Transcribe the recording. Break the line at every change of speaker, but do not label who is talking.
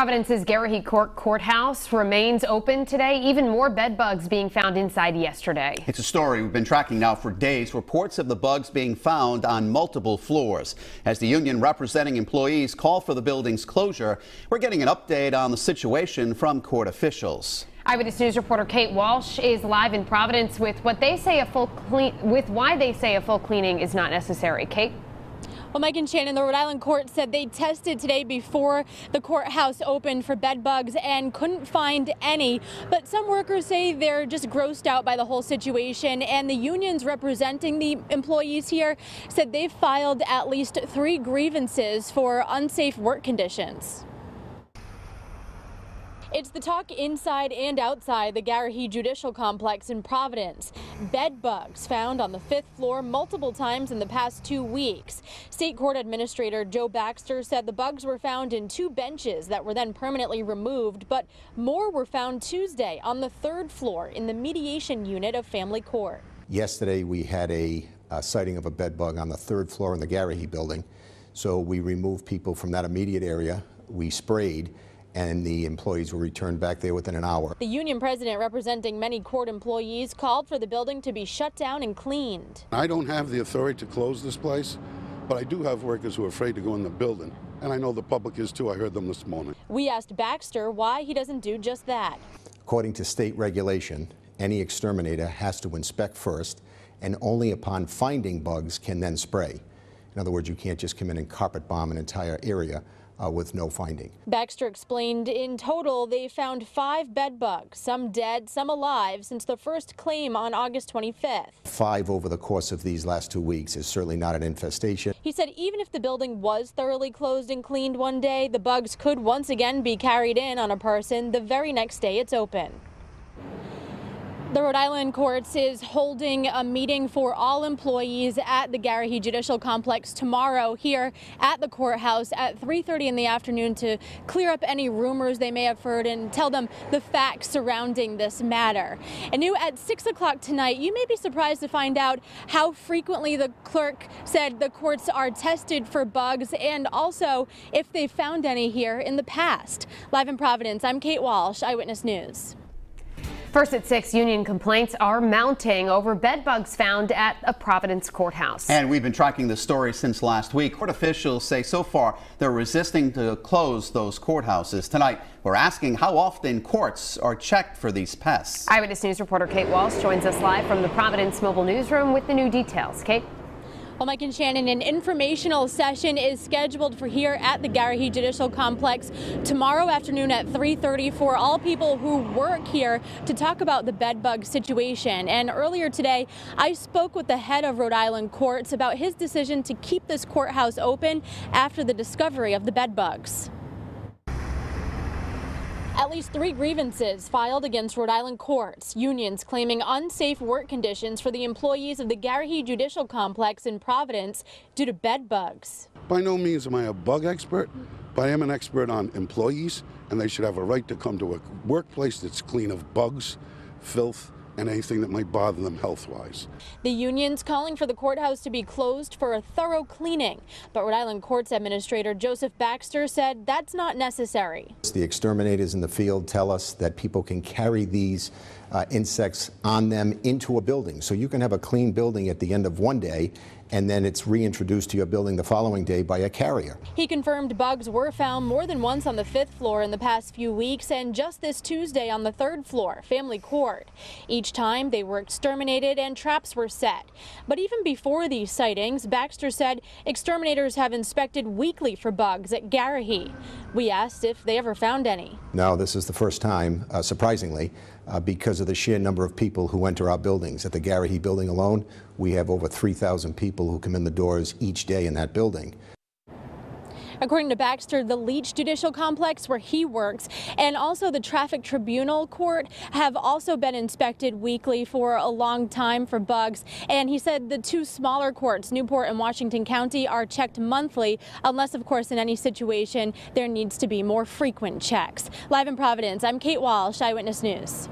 Providence's Garrahy Courthouse remains open today. Even more bed bugs being found inside yesterday.
It's a story we've been tracking now for days. Reports of the bugs being found on multiple floors. As the union representing employees call for the building's closure, we're getting an update on the situation from court officials.
Eyewitness News reporter Kate Walsh is live in Providence with why they say a full cleaning is not necessary. Kate?
Well, Mike and Shannon, the Rhode Island court said they tested today before the courthouse opened for bed bugs and couldn't find any. But some workers say they're just grossed out by the whole situation. And the unions representing the employees here said they've filed at least 3 grievances for unsafe work conditions. It's the talk inside and outside the Garrahy Judicial Complex in Providence. Bed bugs found on the 5th floor multiple times in the past 2 weeks. State Court Administrator Joe Baxter said the bugs were found in 2 benches that were then permanently removed, but more were found Tuesday on the 3rd floor in the mediation unit of family court.
Yesterday we had a sighting of a bed bug on the 3rd floor in the Garrahy building. So we removed people from that immediate area. We sprayed, and the employees were returned back there within an hour.
The union president representing many court employees called for the building to be shut down and cleaned.
I don't have the authority to close this place, but I do have workers who are afraid to go in the building. And I know the public is too. I heard them this morning.
We asked Baxter why he doesn't do just that.
According to state regulation, any exterminator has to inspect first, and only upon finding bugs can then spray. In other words, you can't just come in and carpet bomb an entire area with no finding.
Baxter explained in total they found 5 bed bugs, some dead, some alive, since the first claim on August 25th.
5 over the course of these last 2 weeks is certainly not an infestation.
He said even if the building was thoroughly closed and cleaned one day, the bugs could once again be carried in on a person the very next day it's open. The Rhode Island courts is holding a meeting for all employees at the Garrahy Judicial Complex tomorrow here at the courthouse at 3:30 in the afternoon to clear up any rumors they may have heard and tell them the facts surrounding this matter. And new at 6 o'clock tonight, you may be surprised to find out how frequently the clerk said the courts are tested for bugs and also if they've found any here in the past. Live in Providence, I'm Kate Walsh, Eyewitness News.
First at 6, union complaints are mounting over bed bugs found at a Providence courthouse.
And we've been tracking this story since last week. Court officials say so far they're resisting to close those courthouses. Tonight, we're asking how often courts are checked for these pests.
Eyewitness News reporter Kate Walsh joins us live from the Providence Mobile Newsroom with the new details. Kate?
Well, Mike and Shannon, an informational session is scheduled for here at the Garrahy Judicial Complex tomorrow afternoon at 3:30 for all people who work here to talk about the bed bug situation. And earlier today, I spoke with the head of Rhode Island courts about his decision to keep this courthouse open after the discovery of the bed bugs. At least 3 grievances filed against Rhode Island courts, unions claiming unsafe work conditions for the employees of the Garrahy Judicial Complex in Providence due to bed bugs.
By no means am I a bug expert, but I am an expert on employees, and they should have a right to come to a workplace that's clean of bugs, filth, and anything that might bother them health-wise.
The union's calling for the courthouse to be closed for a thorough cleaning, but Rhode Island Courts Administrator Joseph Baxter said that's not necessary.
The exterminators in the field tell us that people can carry these insects on them into a building. So you can have a clean building at the end of one day, and then it's reintroduced to your building the following day by a carrier.
He confirmed bugs were found more than once on the 5th floor in the past few weeks, and just this Tuesday on the 3rd floor, family court. Each time they were exterminated and traps were set. But even before these sightings, Baxter said exterminators have inspected weekly for bugs at Garrahy. We asked if they ever found any.
No, this is the first time, surprisingly, because of the sheer number of people who enter our buildings. At the Garrahy building alone, we have over 3,000 people who come in the doors each day in that building.
According to Baxter, the Leach Judicial Complex, where he works, and also the Traffic Tribunal Court have also been inspected weekly for a long time for bugs. And he said the 2 smaller courts, Newport and Washington County, are checked monthly, unless, of course, in any situation there needs to be more frequent checks. Live in Providence, I'm Kate Walsh, Eyewitness News.